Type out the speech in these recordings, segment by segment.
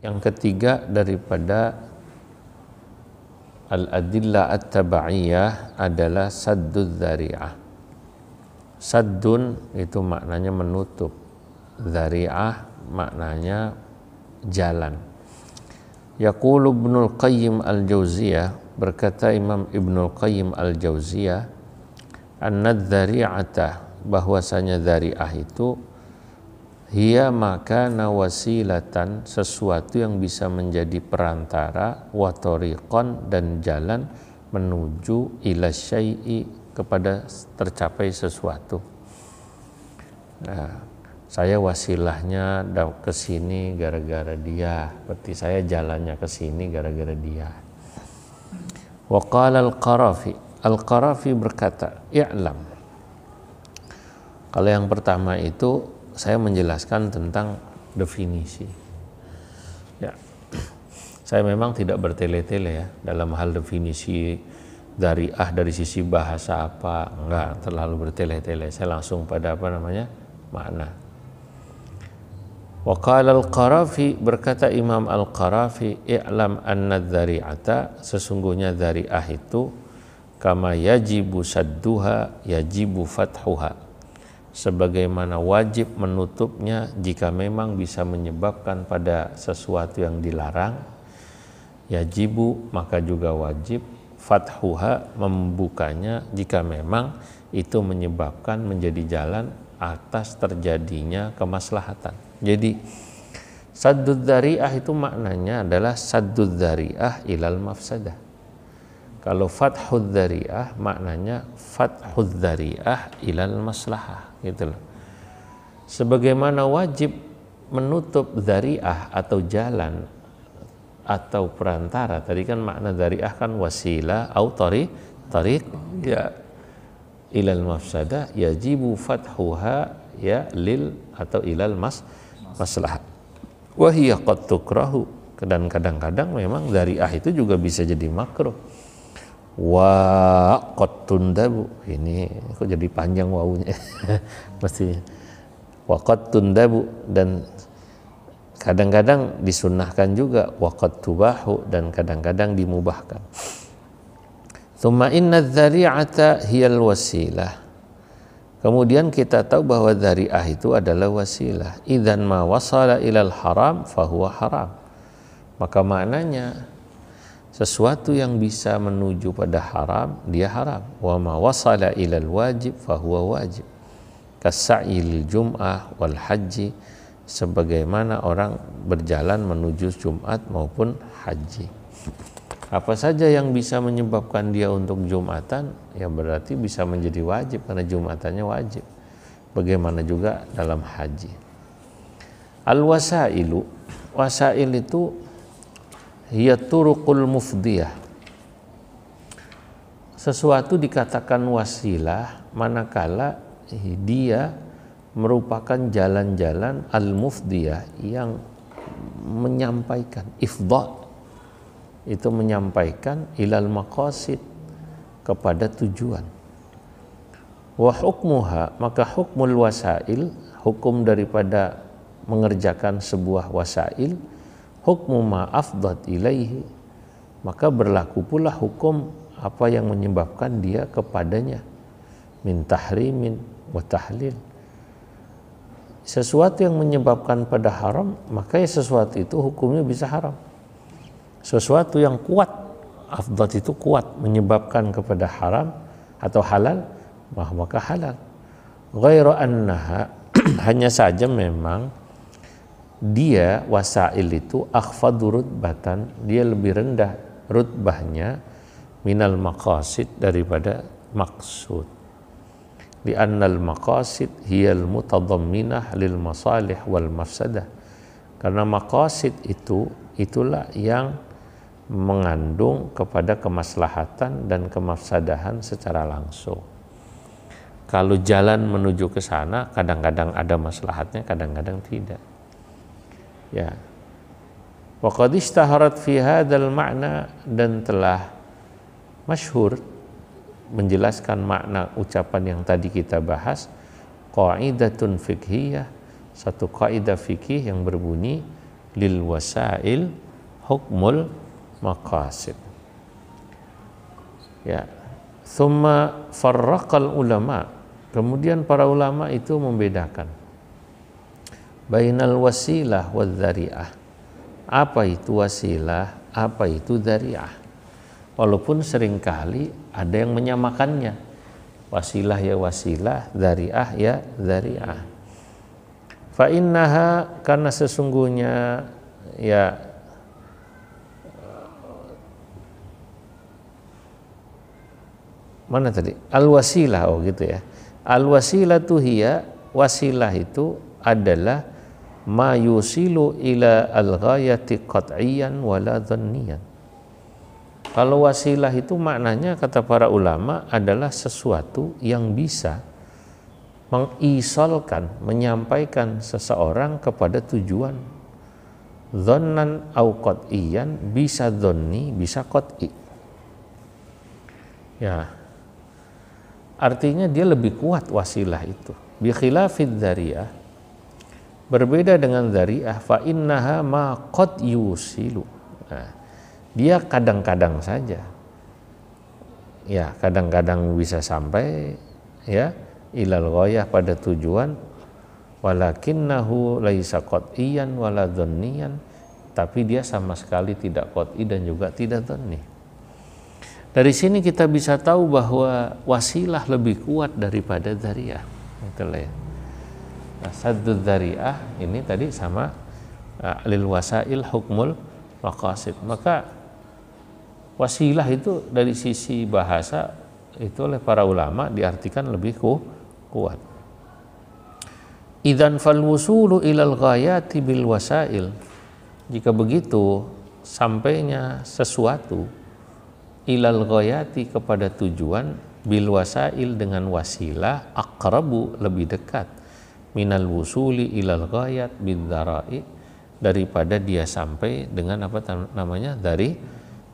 Yang ketiga daripada al-adillah at-tabaiyah adalah saddud dzari'ah. Saddun itu maknanya menutup, dzari'ah maknanya jalan. Yaqulu Ibnul Qayyim al-Jauziyah, berkata Imam Ibnul Qayyim al-Jauziyah, anna dzari'ata, bahwasanya dzari'ah itu hiya makana wasilatan, sesuatu yang bisa menjadi perantara, wa tariqan, dan jalan menuju ila syai'i, kepada tercapai sesuatu. Nah, saya wasilahnya ke sini gara-gara dia, berarti saya jalannya ke sini gara-gara dia. Wa qala Al-Qarafi berkata, i'lam. Kalau yang pertama itu saya menjelaskan tentang definisi. Ya, saya memang tidak bertele-tele ya dalam hal definisi dzari'ah dari sisi bahasa apa, enggak terlalu bertele-tele. Saya langsung pada makna. Wa qala Al-Qarafi, berkata Imam Al-Qarafi, i'lam anna dzari'ata, sesungguhnya dzari'ah itu kama yajibu sadduha yajibu fathuha, sebagaimana wajib menutupnya jika memang bisa menyebabkan pada sesuatu yang dilarang, yajibu maka juga wajib, fathuha membukanya jika memang itu menyebabkan menjadi jalan atas terjadinya kemaslahatan. Jadi saddud dzari'ah itu maknanya adalah saddud dzari'ah ilal mafsadah. Kalau fathud dzari'ah maknanya fathud dzari'ah ilal maslahah, gitu loh. Sebagaimana wajib menutup dzari'ah atau jalan atau perantara, tadi kan makna dzari'ah kan wasilah atau tariq ya ilal mafsadah, yajibu fathuha ya lil atau ilal maslahah. Wa hiya qad tukrahu, dan kadang-kadang memang dzari'ah itu juga bisa jadi makruh. Wa qad tundabu, ini kok jadi panjang wawunya mesti wa qad tundabu, dan kadang-kadang disunnahkan juga, wa qad tubahu, dan kadang-kadang dimubahkan. Tsumma inna dzari'ata hiyal wasilah, kemudian kita tahu bahwa dzari'ah itu adalah wasilah. Idzan ma wasala ilal haram fahuwa haram, maka maknanya sesuatu yang bisa menuju pada haram dia haram. Wa ma wasala ilal wajib fahuwa wajib, kasa'il jum'ah wal haji, sebagaimana orang berjalan menuju Jumat maupun haji. Apa saja yang bisa menyebabkan dia untuk Jumatan, ya berarti bisa menjadi wajib karena Jumatannya wajib. Bagaimana juga dalam haji. Al-wasailu, wasail itu hiya turuqul mufdiyah. Sesuatu dikatakan wasilah manakala dia merupakan jalan-jalan al-mufdiyah yang menyampaikan, ifdha itu menyampaikan ilal maqasid, kepada tujuan. Wa hukmuha, maka hukmul wasail, hukum daripada mengerjakan sebuah wasail, hukmu ma afdat ilaihi, maka berlaku pula hukum apa yang menyebabkan dia kepadanya, min tahrimin wa tahlil. Sesuatu yang menyebabkan pada haram, maka sesuatu itu hukumnya bisa haram. Sesuatu yang kuat, afdhat itu kuat, menyebabkan kepada haram atau halal, maka halal. Ghairu annaha, hanya saja memang dia wasail itu akhfadu rutbatan, dia lebih rendah rutbahnya minal maqasid, daripada maksud. Li'annal maqasid hiyal mutadamminah lil masalih wal mafsadah, karena maqasid itu itulah yang mengandung kepada kemaslahatan dan kemafsadahan secara langsung. Kalau jalan menuju ke sana kadang-kadang ada maslahatnya, kadang-kadang tidak. Ya. Wa qad ishtaharat fi hadzal ma'na, dan telah masyhur menjelaskan makna ucapan yang tadi kita bahas, qaidatun fiqhiyah, satu kaidah fikih yang berbunyi lil wasail hukmul maqasid. Ya, thumma farraqal ulama, kemudian para ulama itu membedakan bainal wasilah wal dzari'ah. Apa itu wasilah, apa itu dzari'ah? Walaupun seringkali ada yang menyamakannya. Wasilah ya wasilah, dzari'ah ya dzari'ah. Fa innaha, karena sesungguhnya ya mana tadi? Al-wasilah, oh gitu ya. Al-wasilatu hiya, wasilah itu adalah ma yusilu ila al-ghayati qat'iyan wala dhanniyan. Kalau wasilah itu maknanya kata para ulama adalah sesuatu yang bisa mengisolkan, menyampaikan seseorang kepada tujuan. Dhannan au qat'iyan, bisa dhanni, bisa qat'i. Ya. Artinya dia lebih kuat wasilah itu. Bi khilafid dzari'ah, berbeda dengan dzari'ah, fa innaha ma qad yusilu. Nah, dia kadang-kadang saja. Ya, kadang-kadang bisa sampai ya ilal ghayah, pada tujuan, walakinnahu laisa qat'iyan wala dhanniyan, tapi dia sama sekali tidak qat'i dan juga tidak dhanni. Dari sini kita bisa tahu bahwa wasilah lebih kuat daripada dzari'ah. Itulah ya. Nah, saddud dzari'ah ini tadi sama lil wasail hukmul maqasid. Maka wasilah itu dari sisi bahasa itu oleh para ulama diartikan lebih kuat. Idzan fal wusulu ilal ghayati bil wasail. Jika begitu, sampainya sesuatu ilal ghayati, kepada tujuan, bil wasail, dengan wasilah, aqrabu, lebih dekat, minal wusuli ilal ghayat bid dzara'i, daripada dia sampai dengan apa namanya dari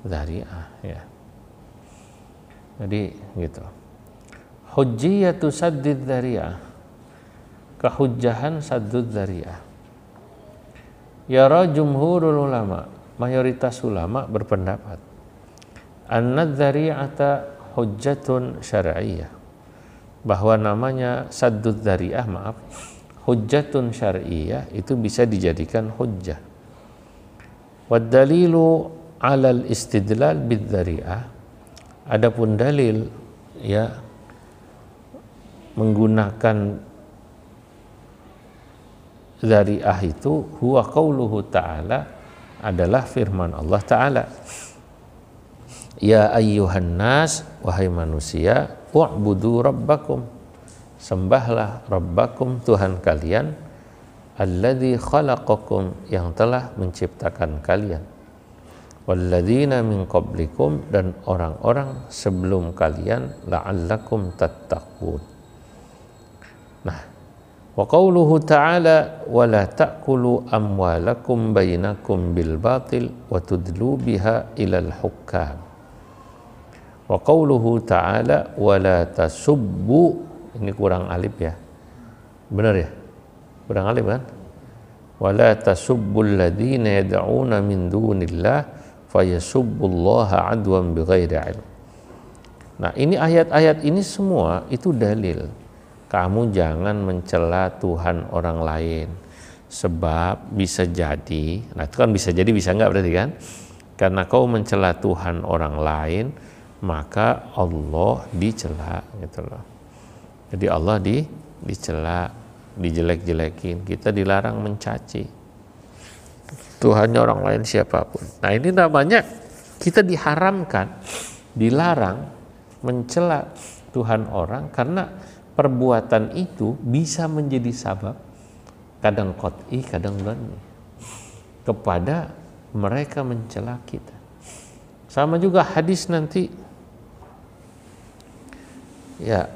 dzari'ah ya. Jadi gitu. Hujjiyatu saddid dzari'ah, kehujjahan saddud dzari'ah. Yara jumhurul ulama, mayoritas ulama berpendapat anna dzari'ata hujjatun syar'iyyah, bahwa namanya saddud dzari'ah, hujjatun syar'iyyah, itu bisa dijadikan hujjah. Wad dalilu 'alal istidlal bid dzari'ah, adapun dalil ya menggunakan dzari'ah itu huwa qauluhu ta'ala, adalah firman Allah Ta'ala, ya ayyuhan nas, wahai manusia, wa'budu rabbakum, sembahlah rabbakum, Tuhan kalian, alladzi khalaqakum, yang telah menciptakan kalian, walladzina min qablikum, dan orang-orang sebelum kalian, la'allakum tattaqun. Nah, wa qauluhu ta'ala, wa la ta'kulu amwalakum bainakum bil batil wa tudlu biha ilal hukam. Wa qauluhu ta'ala, wa la tasubbu, ini kurang alif ya, benar ya, kurang alif kan, wa la tasubbul ladzina yad'una min dunillah fayasubbullaha adwan bighairi ilm. Nah, ini ayat-ayat ini semua itu dalil kamu jangan mencela Tuhan orang lain, sebab bisa jadi, nah itu kan bisa jadi, bisa enggak berarti kan, karena kau mencela Tuhan orang lain maka Allah dicela gitu loh. Jadi Allah dicela, dijelek-jelekin, kita dilarang mencaci Tuhannya orang lain siapapun. Nah, ini namanya kita diharamkan, dilarang mencela Tuhan orang, karena perbuatan itu bisa menjadi sabab, kadang qat'i, kadang dhanni, kepada mereka mencela kita. Sama juga hadis nanti, ya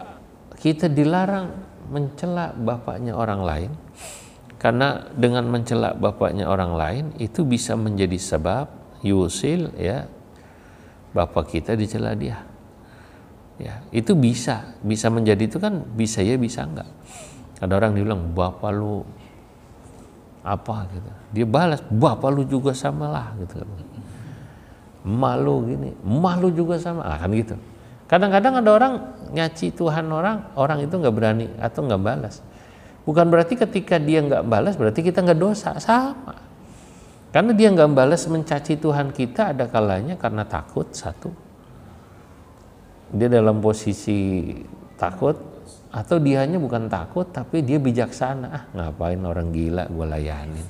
kita dilarang mencela bapaknya orang lain, karena dengan mencela bapaknya orang lain itu bisa menjadi sebab yusil, ya, bapak kita dicela dia. Ya, itu bisa menjadi, itu kan bisa ya bisa enggak. Ada orang bilang bapak lu Apa gitu. Dia balas, bapak lu juga samalah gitu. Malu gini, malu juga sama, kan gitu. Kadang-kadang ada orang nyaci Tuhan orang itu nggak berani atau nggak balas. Bukan berarti ketika dia nggak balas berarti kita nggak dosa, sama. Karena dia nggak balas mencaci Tuhan kita ada kalanya karena takut, satu. Dia dalam posisi takut, atau dianya bukan takut tapi dia bijaksana. Ngapain orang gila gue layanin,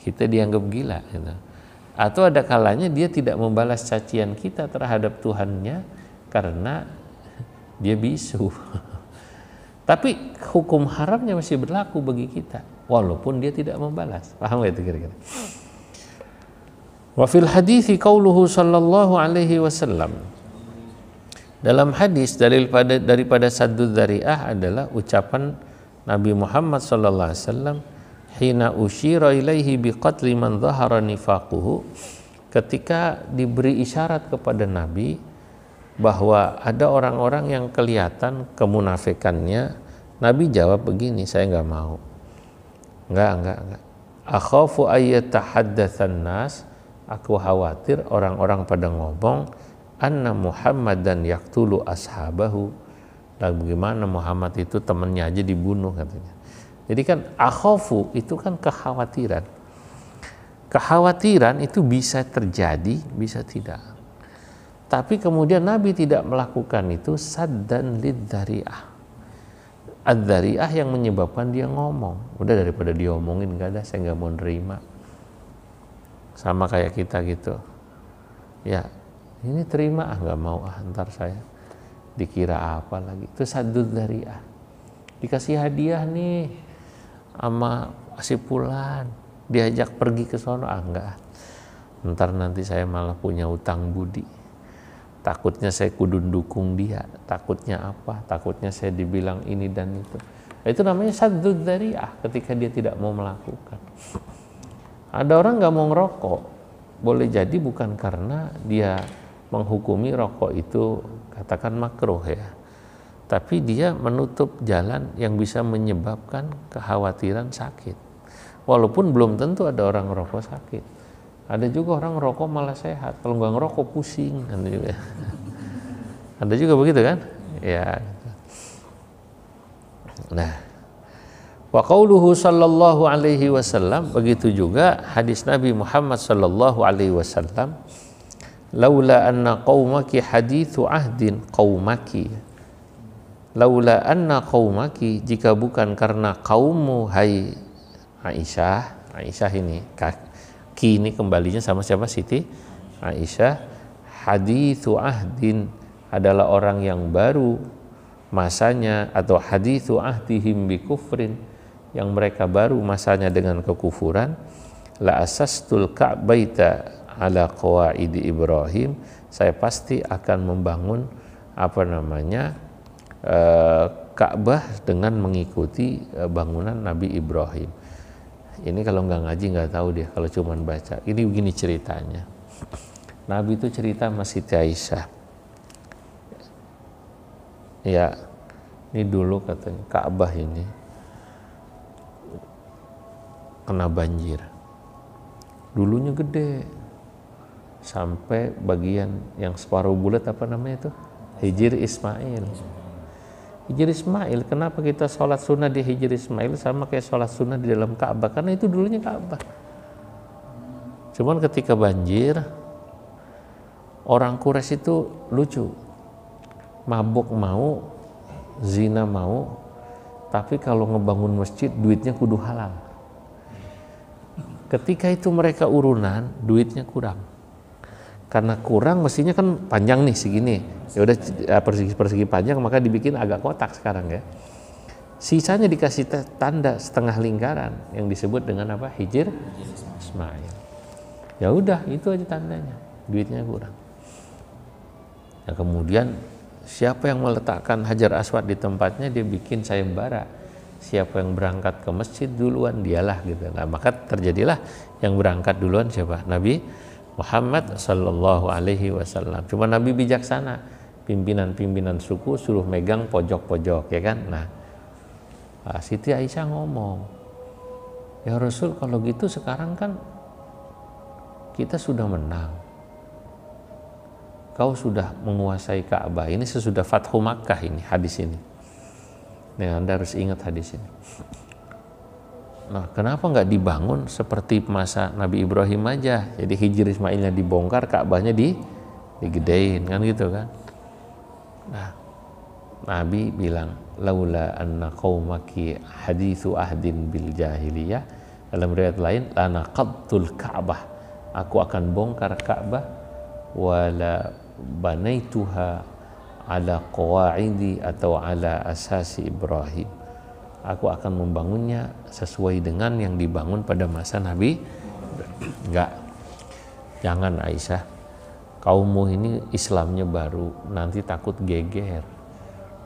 kita dianggap gila gitu. Atau ada kalanya dia tidak membalas cacian kita terhadap Tuhannya karena dia bisu. Tapi hukum haramnya masih berlaku bagi kita walaupun dia tidak membalas. Paham gak itu kira-kira? Wa fil hadithi qauluhu sallallahu alaihi wasallam. Dalam hadis daripada saddud dzari'ah adalah ucapan Nabi Muhammad sallallahu alaihi wasallam, hina usyira ilaihi biqatli man dhahara nifaquhu, ketika diberi isyarat kepada Nabi bahwa ada orang-orang yang kelihatan kemunafikannya, Nabi jawab begini, saya nggak mau. Enggak. Akhafu ayyatahaddatsan nas, aku khawatir orang-orang pada ngomong anna Muhammadan yaqtulu ashabahu, dan bagaimana Muhammad itu temannya aja dibunuh katanya. Jadi kan akhafu itu kan kekhawatiran. Kekhawatiran itu bisa terjadi, bisa tidak. Tapi kemudian Nabi tidak melakukan itu saddan lidzari'ah. Adzari'ah yang menyebabkan dia ngomong. Udah daripada dia omongin, enggak ada, saya nggak mau nerima. Sama kayak kita gitu. Ya, ini terima, nggak mau, ntar saya dikira apa lagi. Itu saddud dzari'ah. Dikasih hadiah nih sama si Fulan, diajak pergi ke sono, enggak, ntar nanti saya malah punya utang budi, takutnya saya kudu dukung dia, takutnya apa, takutnya saya dibilang ini dan itu. Itu namanya saddud dzari'ah ketika dia tidak mau melakukan. Ada orang nggak mau ngerokok, boleh jadi bukan karena dia menghukumi rokok itu katakan makruh ya, tapi dia menutup jalan yang bisa menyebabkan kekhawatiran sakit. Walaupun belum tentu ada orang ngerokok sakit. Ada juga orang ngerokok malah sehat. Kalau nggak ngerokok pusing. Ada juga begitu kan? Ya. Nah, wa qauluhu sallallahu alaihi wasallam, begitu juga hadis Nabi Muhammad sallallahu alaihi wasallam, laula anna qaumaki hadithu ahdin qaumaki. Laula anna qaumaki, jika bukan karena kaummu hai Aisyah. Aisyah ini ki ini kembalinya sama siapa? Siti Aisyah. Hadithu ahdin adalah orang yang baru masanya, atau hadithu ahdihim bi kufrin, yang mereka baru masanya dengan kekufuran. La asastul ka'baita ala qawaidi Ibrahim, saya pasti akan membangun Ka'bah dengan mengikuti bangunan Nabi Ibrahim. Ini kalau nggak ngaji nggak tahu dia, kalau cuman baca. Ini begini ceritanya. Nabi itu cerita sama Siti Aisyah. Ya, ini dulu katanya Ka'bah ini kena banjir. Dulunya gede, sampai bagian yang separuh bulat apa namanya itu? Hijir Ismail. Hijir Ismail, kenapa kita sholat sunnah di Hijir Ismail sama kayak sholat sunnah di dalam Ka'bah? Karena itu dulunya Ka'bah. Cuman ketika banjir, orang Quraisy itu lucu. Mabuk mau, zina mau, tapi kalau ngebangun masjid duitnya kudu halal. Ketika itu mereka urunan, duitnya kurang. Karena kurang, mestinya kan panjang nih segini. Ya udah persegi panjang, maka dibikin agak kotak sekarang ya. Sisanya dikasih tanda setengah lingkaran yang disebut dengan apa? Hijir Ismail. Ya udah, itu aja tandanya. Duitnya kurang. Nah, kemudian siapa yang meletakkan Hajar Aswad di tempatnya, dia bikin sayembara. Siapa yang berangkat ke masjid duluan, dialah gitu. Nah, maka terjadilah yang berangkat duluan siapa? Nabi Muhammad sallallahu alaihi wasallam. Cuma Nabi bijaksana, pimpinan-pimpinan suku suruh megang pojok-pojok, ya kan? Nah, Siti Aisyah ngomong, Ya Rasul, kalau gitu sekarang kan kita sudah menang, kau sudah menguasai Ka'bah. Ini sesudah Fathu Makkah ini hadis ini. Nah, Anda harus ingat hadis ini. Nah, kenapa nggak dibangun seperti masa Nabi Ibrahim aja? Jadi Hijr Ismailnya dibongkar, Ka'bahnya digedein kan gitu kan? Nah, Nabi bilang, laula anna qaumaki hadithu ahdin bil jahiliyah. Dalam riwayat lain, lanaqadtul Ka'bah. Aku akan bongkar Ka'bah, wala banaituha ala qawaidi atau ala asasi Ibrahim. Aku akan membangunnya sesuai dengan yang dibangun pada masa Nabi. Enggak, jangan Aisyah, kaummu ini Islamnya baru, nanti takut geger.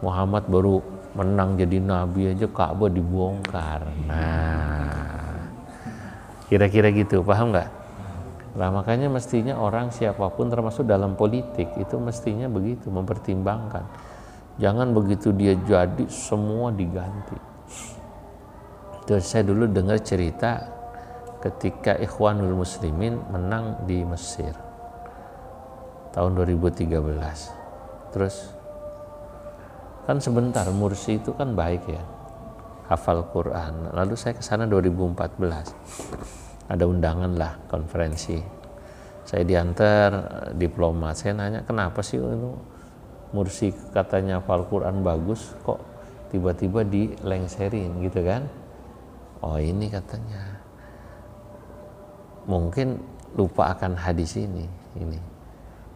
Muhammad baru menang jadi Nabi aja Ka'bah dibongkar. Nah, kira-kira gitu, paham nggak? Nah, makanya mestinya orang siapapun termasuk dalam politik itu mestinya begitu, mempertimbangkan. Jangan begitu dia jadi semua diganti. Terus saya dulu dengar cerita ketika Ikhwanul Muslimin menang di Mesir tahun 2013. Terus kan sebentar, Mursi itu kan baik ya, hafal Quran. Lalu saya ke sana 2014. Ada undangan lah, konferensi. Saya diantar diplomat. Saya nanya, kenapa sih itu Mursi katanya hafal Quran bagus, kok tiba-tiba dilengserin gitu kan? Oh ini katanya mungkin lupa akan hadis ini.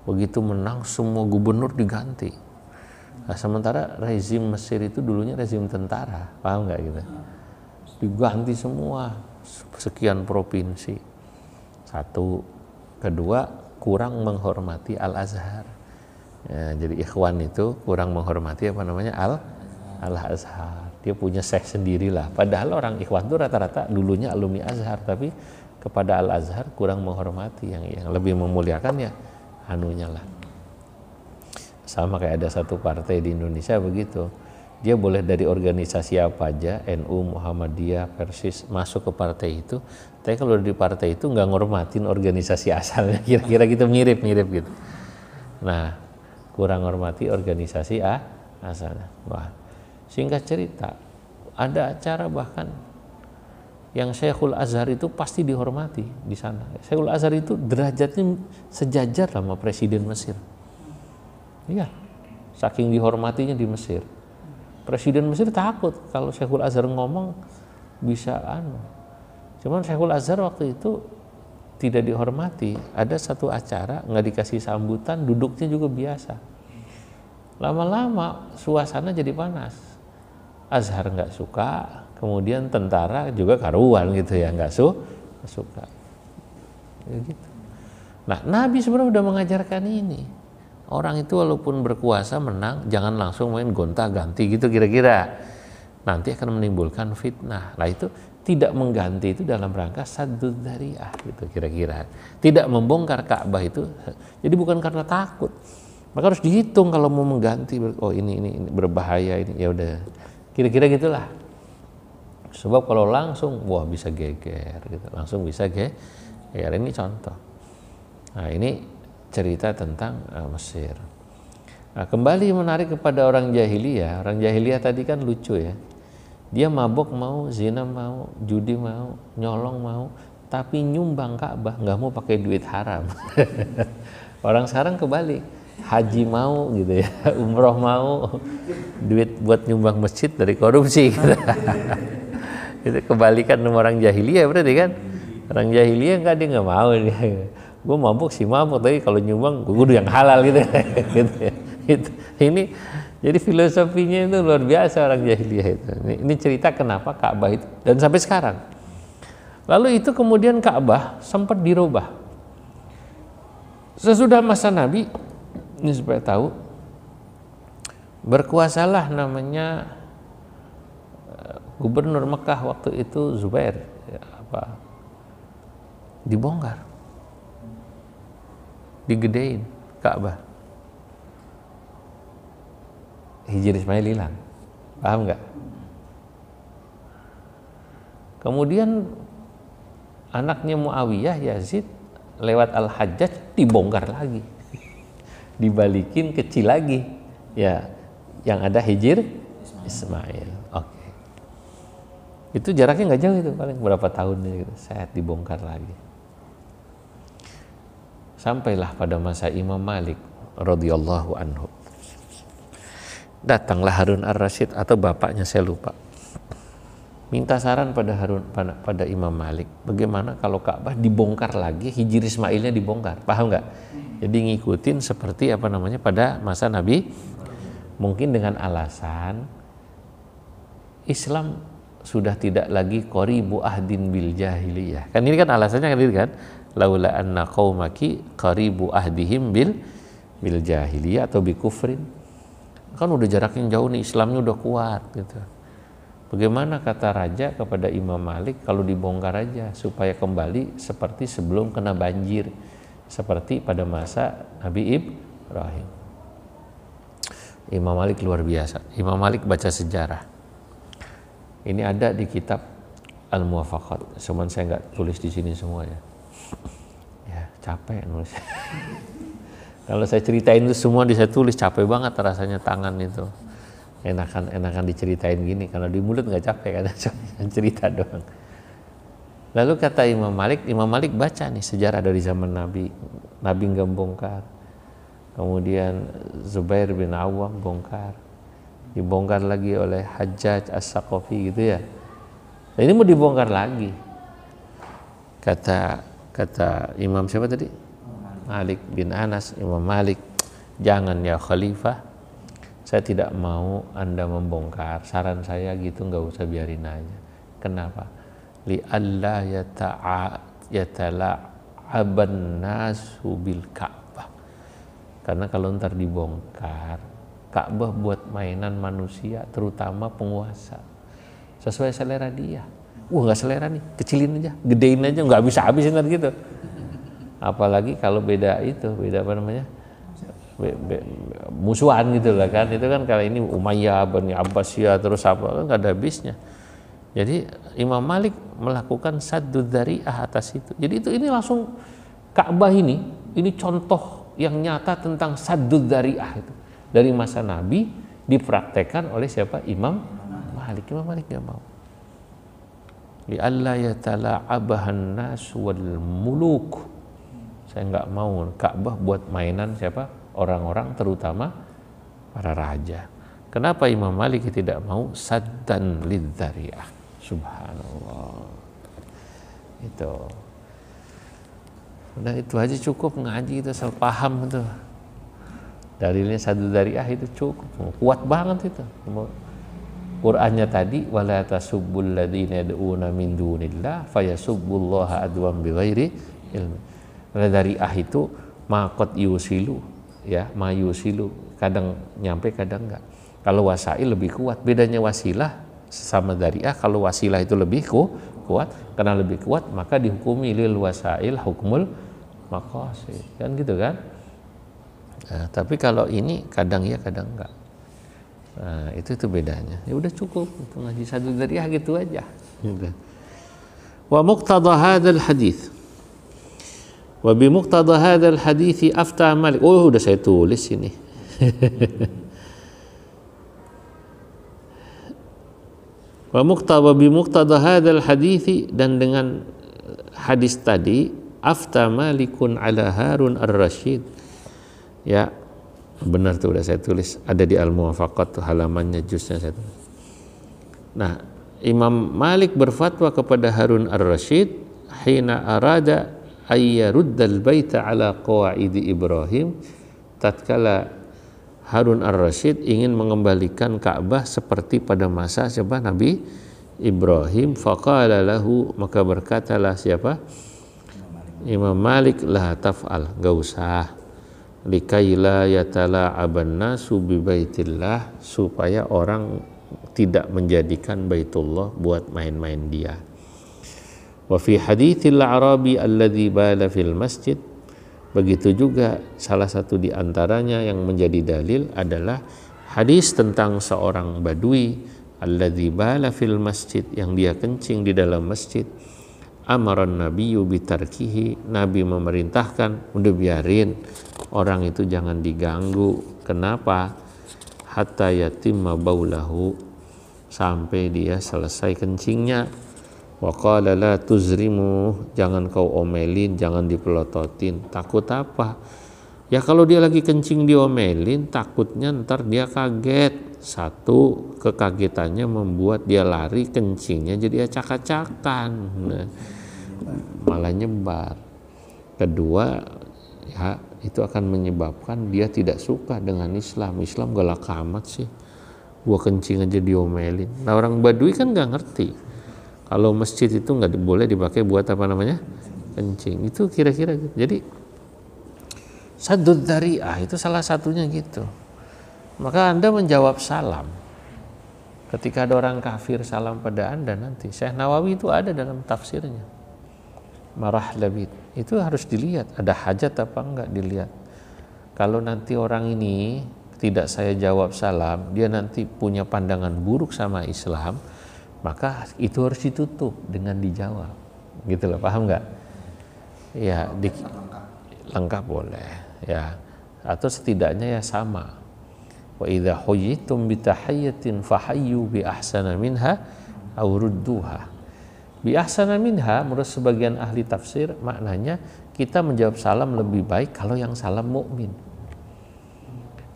Begitu menang semua gubernur diganti. Nah, sementara rezim Mesir itu dulunya rezim tentara, paham nggak gitu? Diganti semua, sekian provinsi. Satu, kedua kurang menghormati Al-Azhar. Ya, jadi Ikhwan itu kurang menghormati apa namanya Al-Azhar. Dia punya seks sendirilah. Padahal orang Ikhwan itu rata-rata dulunya alumni Azhar, tapi kepada Al-Azhar kurang menghormati, yang lebih memuliakan ya anunya lah. Sama kayak ada satu partai di Indonesia begitu. Dia boleh dari organisasi apa aja, NU, Muhammadiyah, Persis, masuk ke partai itu. Tapi kalau di partai itu nggak ngormatin organisasi asalnya, kira-kira gitu, mirip-mirip gitu. Nah, kurang hormati organisasi asalnya. Wah, singkat cerita, ada acara bahkan yang Syekhul Azhar itu pasti dihormati di sana. Syekhul Azhar itu derajatnya sejajar sama Presiden Mesir. Iya, saking dihormatinya di Mesir. Presiden Mesir takut kalau Syekhul Azhar ngomong bisa Cuman Syekhul Azhar waktu itu tidak dihormati. Ada satu acara nggak dikasih sambutan, duduknya juga biasa. Lama-lama suasana jadi panas. Azhar nggak suka, kemudian tentara juga karuan gitu ya, nggak suka. Ya gitu. Nah, Nabi sebenarnya udah mengajarkan ini. Orang itu walaupun berkuasa menang, jangan langsung main gonta-ganti gitu kira-kira. Nanti akan menimbulkan fitnah. Lah itu tidak mengganti itu dalam rangka saddud dzari'ah gitu kira-kira. Tidak membongkar Ka'bah itu jadi bukan karena takut. Maka harus dihitung kalau mau mengganti, oh ini berbahaya ini, ya udah. Kira-kira gitulah. Sebab kalau langsung wah bisa geger gitu. Langsung bisa geger. Ini contoh. Nah, ini cerita tentang Mesir. Nah, kembali menarik kepada orang jahiliyah. Orang jahiliyah tadi kan lucu ya. Dia mabok mau, zina mau, judi mau, nyolong mau, tapi nyumbang Ka'bah, nggak mau pakai duit haram. Orang sekarang kebalik, haji mau gitu ya, umroh mau, duit buat nyumbang masjid dari korupsi. Gitu. Itu kebalikan sama orang jahiliyah berarti kan. Orang jahiliyah enggak, dia nggak mau dia. Gue mabuk sih mabuk, tapi kalau nyumbang gue kudu yang halal gitu. Gitu ya. Ini jadi filosofinya itu luar biasa orang jahiliyah itu. Ini cerita kenapa Ka'bah itu dan sampai sekarang. Lalu itu kemudian Ka'bah sempat dirubah. Sesudah masa Nabi, ini supaya tahu, berkuasalah namanya gubernur Mekah waktu itu Zubair, dibongkar, digedein Ka'bah. Hijr Ismail hilang, paham nggak? Kemudian anaknya Muawiyah Yazid lewat Al-Hajjaj dibongkar lagi, dibalikin kecil lagi, ya yang ada Hijr Ismail. Oke. Itu jaraknya nggak jauh, itu paling berapa tahun gitu. Saya dibongkar lagi. Sampailah pada masa Imam Malik radhiyallahu anhu. Datanglah Harun ar-Rasyid atau bapaknya saya lupa. Minta saran pada Imam Malik, bagaimana kalau Ka'bah dibongkar lagi, Hijr Ismailnya dibongkar, paham nggak? Jadi ngikutin seperti pada masa Nabi, mungkin dengan alasan Islam sudah tidak lagi qaribu ahdin bil jahiliyah. Kan ini kan alasannya kan, laula anna qaumaki qaribu ahdihim bil jahiliyah atau bi kufrin. Kan udah jaraknya jauh nih, Islamnya udah kuat gitu. Bagaimana kata raja kepada Imam Malik kalau dibongkar aja supaya kembali seperti sebelum kena banjir, seperti pada masa Nabi Ibrahim. Imam Malik luar biasa. Imam Malik baca sejarah. Ini ada di kitab Al-Muwafaqat. Cuman saya nggak tulis di sini semuanya. Ya capek nulis. Kalau saya ceritain itu semua saya tulis, capek banget rasanya tangan itu. Enakan diceritain gini, kalau di mulut nggak capek kan, cerita doang. Lalu kata Imam Malik baca nih sejarah dari zaman Nabi nggak bongkar, kemudian Zubair bin Awam bongkar, dibongkar lagi oleh Hajjaj As-Saqafi gitu ya. Nah, ini mau dibongkar lagi, kata Imam siapa tadi? Malik bin Anas. Imam Malik, jangan ya Khalifah, saya tidak mau Anda membongkar. Saran saya gitu, nggak usah, biarin aja. Kenapa? Li alla yatala'aban nasu bil Ka'bah. Karena kalau ntar dibongkar, Ka'bah buat mainan manusia, terutama penguasa, sesuai selera dia. Nggak selera nih, kecilin aja, gedein aja, nggak bisa habisin gitu. Apalagi kalau beda apa namanya? Musuhan gitu lah kan, itu kan kalau ini Umayyah, Bani Abbasiyah, terus apa, kan nggak ada habisnya. Jadi Imam Malik melakukan saddud dzari'ah atas itu. Jadi ini langsung Ka'bah ini contoh yang nyata tentang saddud dzari'ah itu dari masa Nabi dipraktekkan oleh siapa? Imam Malik. Imam Malik nggak mau. Li alla yatala'abahan nas wal muluk. Saya nggak mau Ka'bah buat mainan siapa? Orang-orang, terutama para raja. Kenapa Imam Malik tidak mau? Saddan lidzari'ah. Subhanallah. Itu. Udah itu aja cukup, ngaji itu asal paham itu. Dalilnya saddu dzari'ah itu cukup. Kuat banget itu. Qur'annya tadi wala tasubbul ladzina yad'una min dunillah fayasubbullaha adwan bighairi ilmi. Dzari'ah itu maqad yusilu, ya, mayusilu, kadang nyampe kadang enggak. Kalau wasail lebih kuat. Bedanya wasilah sama dzari'ah, kalau wasilah itu lebih kuat, karena lebih kuat maka dihukumi lil wasail hukmul maqasid, kan gitu kan. Nah, tapi kalau ini kadang ya kadang enggak. Nah, itu bedanya. Ya udah cukup, itu ngaji saddu dzari'ah gitu aja. Gitu. Wa muqtada hadzal hadits. Wa bi muqtada hadzal hadits afta Malik. Oh, udah saya tulis ini. Wa bi muqtada hadzal hadits, dan dengan hadis tadi afta Malikun ala Harun ar-Rasyid. Ya, benar tuh udah saya tulis, ada di Al-Muwafaqat tuh halamannya, jusnya saya tulis. Nah, Imam Malik berfatwa kepada Harun ar-Rasyid hina arada ayyaruddal baita ala qawaidi Ibrahim, tatkala Harun ar-Rasyid ingin mengembalikan Ka'bah seperti pada masa siapa? Nabi Ibrahim. Faqala lahu, maka berkatalah siapa? Imam Malik, la taf'al, enggak usah, likaila yatala'aban nasu bi baitillah, supaya orang tidak menjadikan Baitullah buat main-main dia. Wa fi haditsil Arabi alladzi bala fil masjid, begitu juga salah satu di antaranya yang menjadi dalil adalah hadis tentang seorang badui alladzi bala fil masjid, yang dia kencing di dalam masjid. amaran nabiyyu bitarkihi, Nabi memerintahkan udah biarin orang itu jangan diganggu. Kenapa? Hatta yatimma baulahu, sampai dia selesai kencingnya. Wa qala la tuzrimu, jangan kau omelin, jangan dipelototin. Takut apa? Ya kalau dia lagi kencing diomelin, takutnya ntar dia kaget. Satu, kekagetannya membuat dia lari, kencingnya jadi acak-acakan, nah, malah nyebar. Kedua, ya itu akan menyebabkan dia tidak suka dengan Islam. Islam galak amat sih, gua kencing aja diomelin. Nah orang Badui kan nggak ngerti kalau masjid itu nggak boleh dipakai buat apa namanya, kencing. Itu kira-kira gitu. Jadi saddud dzari'ah itu salah satunya gitu. Maka Anda menjawab salam ketika ada orang kafir salam pada Anda nanti. Syekh Nawawi itu ada dalam tafsirnya. Marah labid. Itu harus dilihat, ada hajat apa enggak dilihat. Kalau nanti orang ini tidak saya jawab salam, dia nanti punya pandangan buruk sama Islam, maka itu harus ditutup dengan dijawab. Gitu loh, paham enggak? Ya, lengkap boleh. Ya, atau setidaknya ya sama. Wa idza huyyitum bi tahiyyatin fahayyu bi ahsana minha aw rudduha. Bi ahsana minha menurut sebagian ahli tafsir maknanya kita menjawab salam lebih baik kalau yang salam mukmin.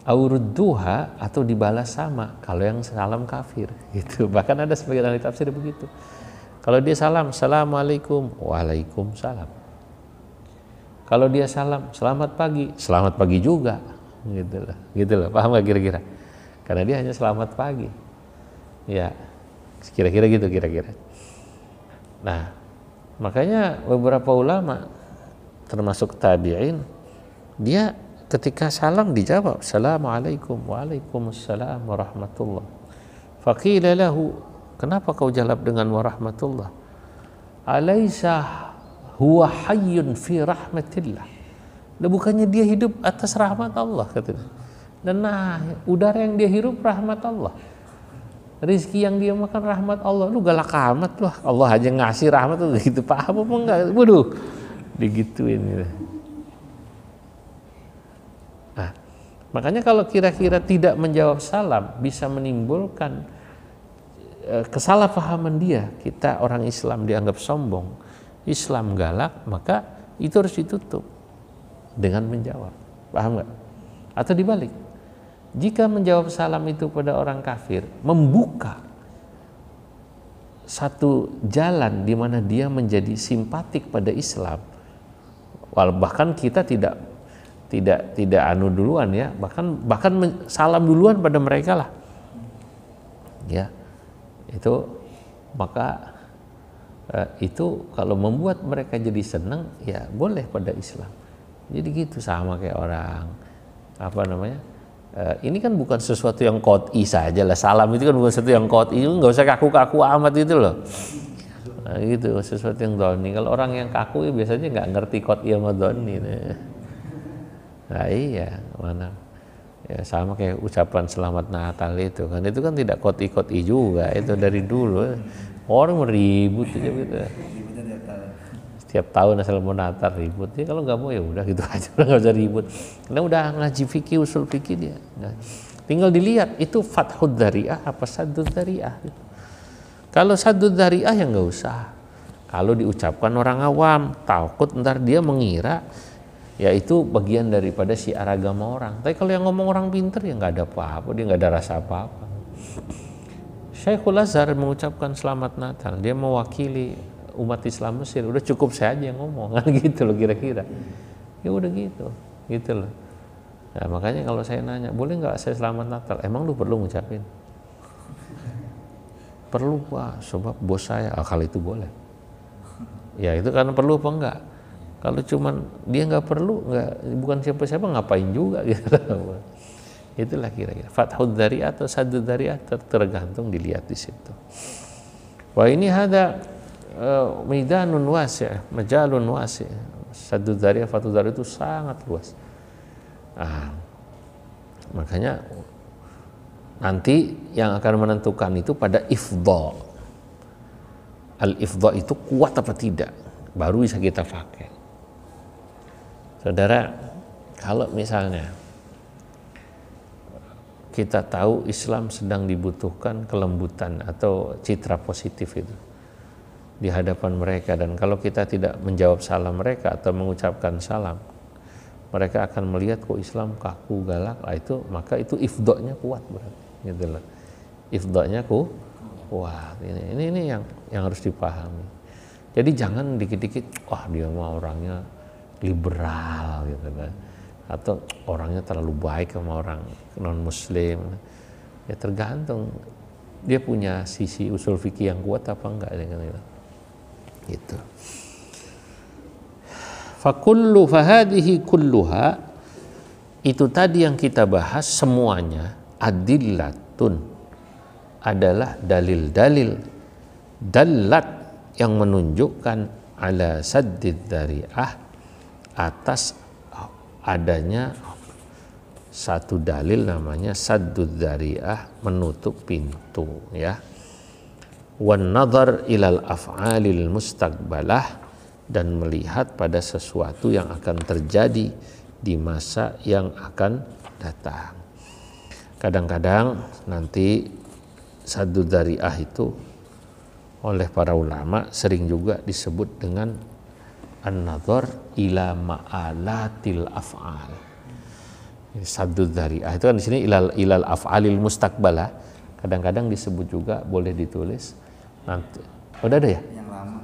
Aw rudduha atau dibalas sama kalau yang salam kafir gitu. Bahkan ada sebagian ahli tafsir begitu. Kalau dia salam assalamualaikum, waalaikumsalam. Kalau dia salam selamat pagi juga. Gitu loh, paham gak kira-kira? Karena dia hanya selamat pagi, ya kira-kira gitu kira-kira. Nah, makanya beberapa ulama termasuk tabi'in, dia ketika salam dijawab assalamualaikum, waalaikumsalam warahmatullah. Faqila lahu, kenapa kau jawab dengan warahmatullah? Alaisa huwa hayyun fi rahmatillah. Dan bukannya dia hidup atas rahmat Allah katanya. Dan nah, udara yang dia hirup rahmat Allah, rizki yang dia makan rahmat Allah. Lu galak amat loh, Allah aja ngasih rahmat tuh gitu, paham apa enggak? Waduh, digituin gitu. Nah, makanya kalau kira-kira tidak menjawab salam bisa menimbulkan kesalahpahaman dia. Kita orang Islam dianggap sombong, Islam galak, maka itu harus ditutup dengan menjawab, paham nggak? Atau dibalik, jika menjawab salam itu pada orang kafir membuka satu jalan di mana dia menjadi simpatik pada Islam, bahkan kita tidak anu duluan ya, bahkan salam duluan pada mereka lah, ya itu maka itu kalau membuat mereka jadi senang ya boleh pada Islam. Jadi gitu, sama kayak orang apa namanya, ini kan bukan sesuatu yang qot'i saja lah, salam itu kan bukan sesuatu yang qot'i, nggak usah kaku-kaku amat gitu loh. Nah, gitu sesuatu yang dhoni. Kalau orang yang kaku ya biasanya nggak ngerti qot'i sama dhoni. Nah iya, mana ya sama kayak ucapan selamat Natal itu kan tidak qot'i juga, itu dari dulu orang meribut aja gitu. Tiap tahun asal mau Natal ribut, ya kalau nggak mau ya udah gitu aja, nggak usah ribut. Karena udah ngaji fikih, usul fikih dia. Nah, tinggal dilihat itu fathud dzari'ah apa saddud dzari'ah. Gitu. Kalau saddud dzari'ah ya nggak usah. Kalau diucapkan orang awam, takut ntar dia mengira ya itu bagian daripada syiar agama orang. Tapi kalau yang ngomong orang pinter ya nggak ada apa-apa, dia nggak ada rasa apa-apa. Syekhul Azhar mengucapkan selamat Natal, dia mewakili umat Islam Mesir, udah cukup saya aja yang ngomong kan gitu loh kira-kira. Ya udah gitu loh. Nah makanya kalau saya nanya, boleh nggak saya selamat Natal? Emang lu perlu ngucapin? Perlu Pak, sebab bos saya. Kalau itu boleh. Ya itu karena perlu apa enggak? Kalau cuman dia nggak perlu, bukan siapa-siapa ngapain juga gitu loh. Itulah kira-kira fathud dzari'ah atau saddud dzari'ah tergantung dilihat di situ. Wah ini ada midanun wasi', majalun wasi'. Saddud dzari'ah, fathud dzari'ah itu sangat luas. Nah, makanya nanti yang akan menentukan itu pada ifdha. Al-ifdha itu kuat apa tidak. baru bisa kita pakai. Saudara, kalau misalnya kita tahu Islam sedang dibutuhkan kelembutan atau citra positif itu di hadapan mereka, dan kalau kita tidak menjawab salam mereka atau mengucapkan salam, mereka akan melihat kok Islam kaku galak, maka itu ifdoknya kuat berarti, gitu loh. Ifdoknya kuat. Ini yang harus dipahami. Jadi jangan dikit-dikit, wah dia mah orangnya liberal gitu kan, atau orangnya terlalu baik sama orang non muslim. Ya tergantung dia punya sisi usul fikih yang kuat apa enggak gitu. Fahadihi kulluha, itu tadi yang kita bahas semuanya adillatun, adalah dalil-dalil dalat yang menunjukkan ala saddid dzari'ah, atas adanya satu dalil namanya saddud dzari'ah, menutup pintu ya. Wan nadhar ilal af'alil mustaqbalah, dan melihat pada sesuatu yang akan terjadi di masa yang akan datang. Kadang-kadang nanti saddud dzari'ah itu oleh para ulama sering juga disebut dengan an-nadhar ila ma'alatil af'al. Saddud dzari'ah itu kan di sini ilal af'alil mustaqbalah. Kadang-kadang disebut juga, boleh ditulis nanti. Udah ada ya? Yang lama.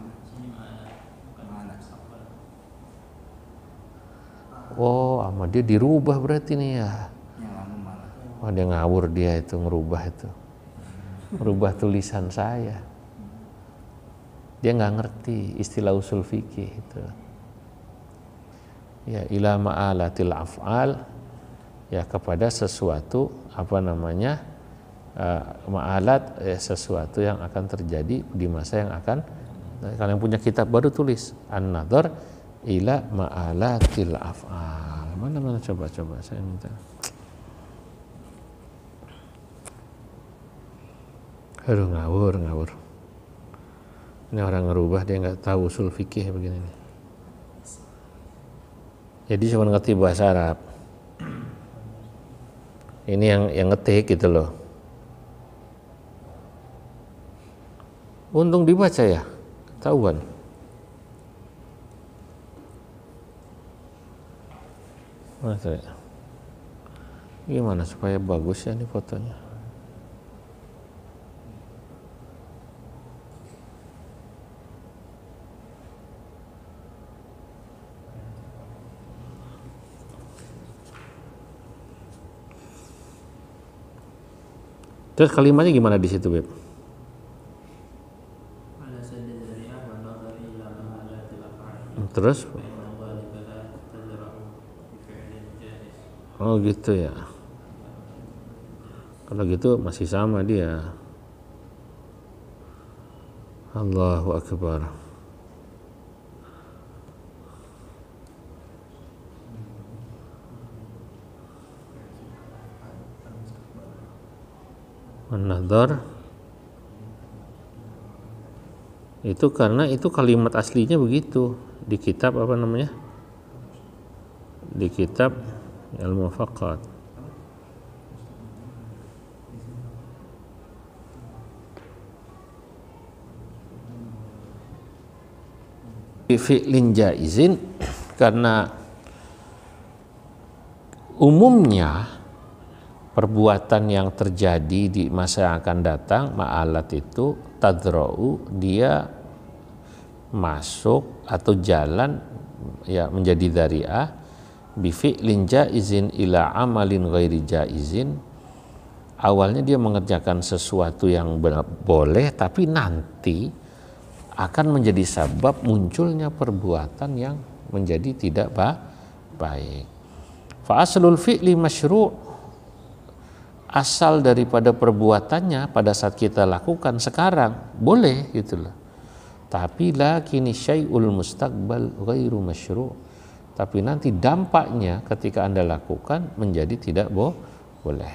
Oh, sama dia dirubah berarti nih ya. Yang lama malah. Wah, dia ngawur dia itu ngerubah itu. Merubah tulisan saya. Dia nggak ngerti istilah usul fikih itu. Ya, ila ma'alatil af'al, ya kepada sesuatu ma'alat, ya, sesuatu yang akan terjadi di masa yang akan. Kalau yang punya kitab baru tulis an-nadhar ila ma'alatil af'al. Mana coba saya minta. Aduh, ngawur. Ini orang ngerubah, dia nggak tahu usul fikih begini nih. Jadi cuma ngerti bahasa Arab. Ini yang ngetik gitu loh. Untung dibaca ya, ketahuan. Masa ya? Gimana supaya bagus ya nih fotonya? Terus kalimatnya gimana di situ, Beb? Terus? Oh gitu ya. Kalau gitu masih sama dia. Allahu Akbar. An-nadhar itu karena itu kalimat aslinya begitu di kitab apa namanya? Di kitab Al-Muwaffaqat. Fi'lin jaizin, karena umumnya perbuatan yang terjadi di masa yang akan datang, ma'alat itu tadra'u, dia masuk atau jalan ya menjadi dzari'ah bi fi'lin jaizin ila amalin ghairi jaizin. Awalnya dia mengerjakan sesuatu yang boleh, tapi nanti akan menjadi sebab munculnya perbuatan yang menjadi tidak baik. Fa aslul fi'li masyru', asal daripada perbuatannya pada saat kita lakukan sekarang boleh gitu loh. Tapi lakini syai'ul mustaqbal ghairu masyru', tapi nanti dampaknya ketika Anda lakukan menjadi tidak boleh.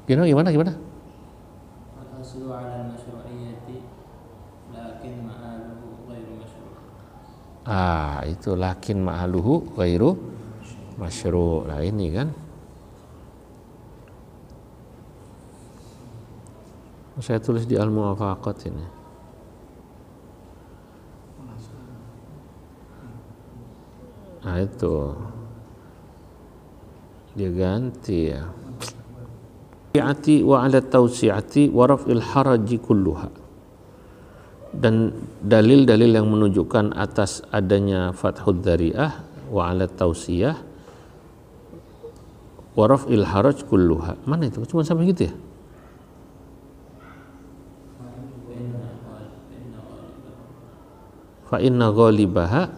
Gimana? Itu lakin ma'aluhu ghairu masyru'. Nah ini kan. Saya tulis di Al-Muwafaqat ini. Nah itu. Dia ganti ya. Wa 'ala tawsi'ati wa raf'il haraji kulluha. Dan dalil-dalil yang menunjukkan atas adanya fathud dzari'ah wa 'ala tausiyah wa raf'il haraj kulluha. Mana itu? Cuma sampai gitu ya? Fa inna ghalibaha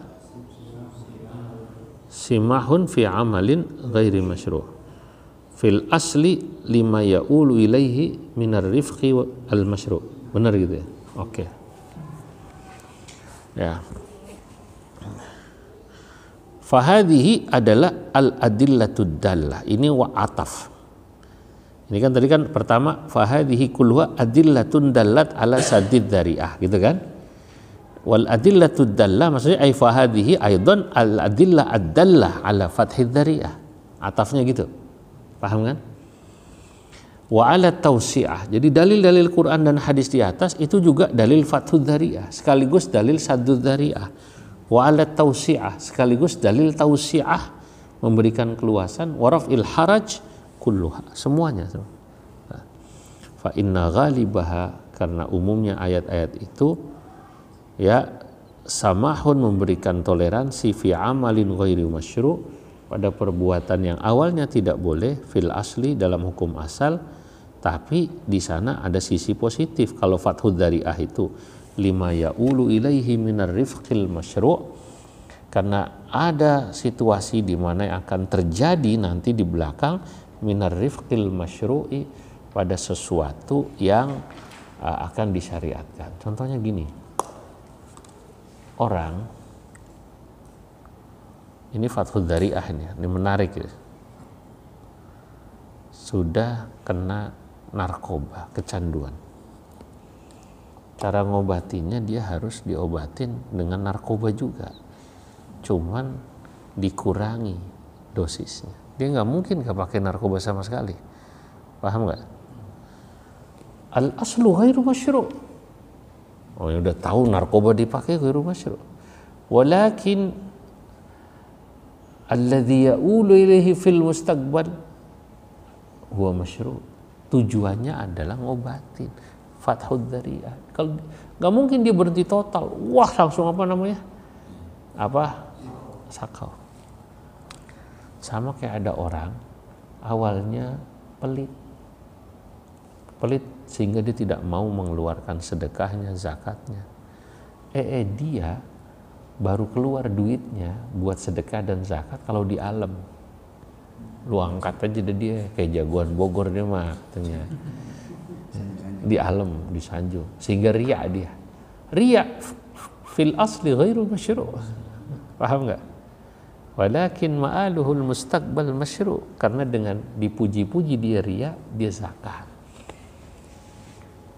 simahun fi amalin ghairi masyru'. Fil asli lima ya'ulu ilaihi minar rifqi al masyru'. Benar gitu ya? Oke. Ya. Fahadhihi adalah al-adillatud dallah. Ini wa ataf. Ini kan tadi kan pertama fahadhihi kulluha adillatun dallat ala sadid dzari'ah, gitu kan? Wal adillatud dallah maksudnya ay fahadhihi aidan al-adillah ad-dallah ala fathid dzari'ah. Atafnya gitu. Paham kan? Wa ala tausi'ah. Jadi dalil-dalil Quran dan hadis di atas itu juga dalil fathud dzari'ah sekaligus dalil saddud dzari'ah. Wa ala tausi'ah sekaligus dalil tausi'ah memberikan keluasan, wa raf'il haraj kulluha, semuanya. Fa inna ghalibaha, karena umumnya ayat-ayat itu ya samahun memberikan toleransi fi amalin ghairi masyru', pada perbuatan yang awalnya tidak boleh fil asli dalam hukum asal, tapi di sana ada sisi positif. Kalau fathud dzari'ah itu lima ya'ulu ilaihi minar rifqil masyru', karena ada situasi di mana yang akan terjadi nanti di belakang minar rifqil masyru'i, pada sesuatu yang akan disyariatkan. Contohnya gini, orang ini fathud dzari'ah ini menarik ya, sudah kena narkoba, kecanduan. Cara ngobatinya dia harus diobatin dengan narkoba juga, cuman dikurangi dosisnya. Dia nggak mungkin nggak pakai narkoba sama sekali, paham nggak? Al aslu ghairu masyru'. Oh ya udah tahu narkoba dipakai ghairu masyru'. Walakin alladzi ya'ulu ilaihi fil mustaqbal huwa masyru'. Tujuannya adalah ngobatin fathud dzari'ah. Kalau nggak mungkin dia berhenti total, wah langsung apa namanya? Sakau. Sama kayak ada orang awalnya pelit sehingga dia tidak mau mengeluarkan sedekahnya, zakatnya. Dia baru keluar duitnya buat sedekah dan zakat kalau di alam. Lu angkat aja deh dia kayak jagoan Bogor dia mah katanya. Di alam, di sanjung, sehingga riya dia. Riya fil asli ghairu masyru'. Paham enggak? Walakin ma'aluhul mustaqbal masyru', karena dengan dipuji-puji dia riya, dia zakat.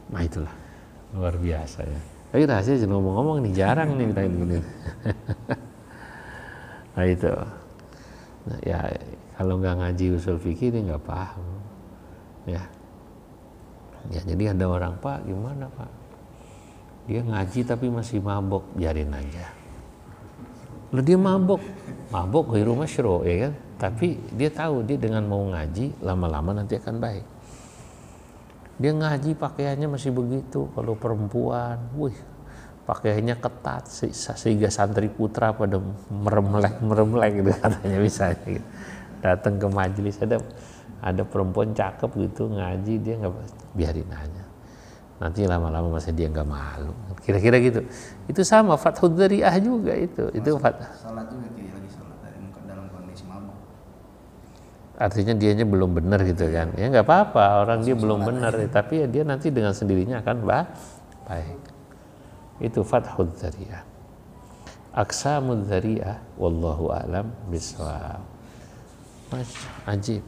Nah itulah luar biasa ya. Tapi rahasia ngomong-ngomong nih jarang nih kita ini. Nah itu. Nah, ya kalau nggak ngaji usul fikih ini nggak paham. Ya. Ya jadi ada orang, Pak gimana Pak? Dia ngaji tapi masih mabok, biarin aja. Lalu dia mabok ghairu masyru', ya kan? Tapi dia tahu dia dengan mau ngaji lama-lama nanti akan baik. Dia ngaji pakaiannya masih begitu, kalau perempuan, pakaiannya ketat sehingga santri putra pada meremlek gitu katanya misalnya. Gitu. Datang ke majelis ada perempuan cakep gitu ngaji, dia nggak, biarin aja. Nanti lama-lama masa dia nggak malu. Kira-kira gitu. Itu sama fathud dzari'ah juga itu. Itu salat juga dia lagi salat dalam kondisi mabuk. Artinya dianya belum benar gitu kan. Ya nggak apa-apa, orang dia belum benar, tapi ya dia nanti dengan sendirinya akan baik. Itu fathud dzari'ah. Aqsamud dzari'ah wallahu a'lam bishawab. Ajib.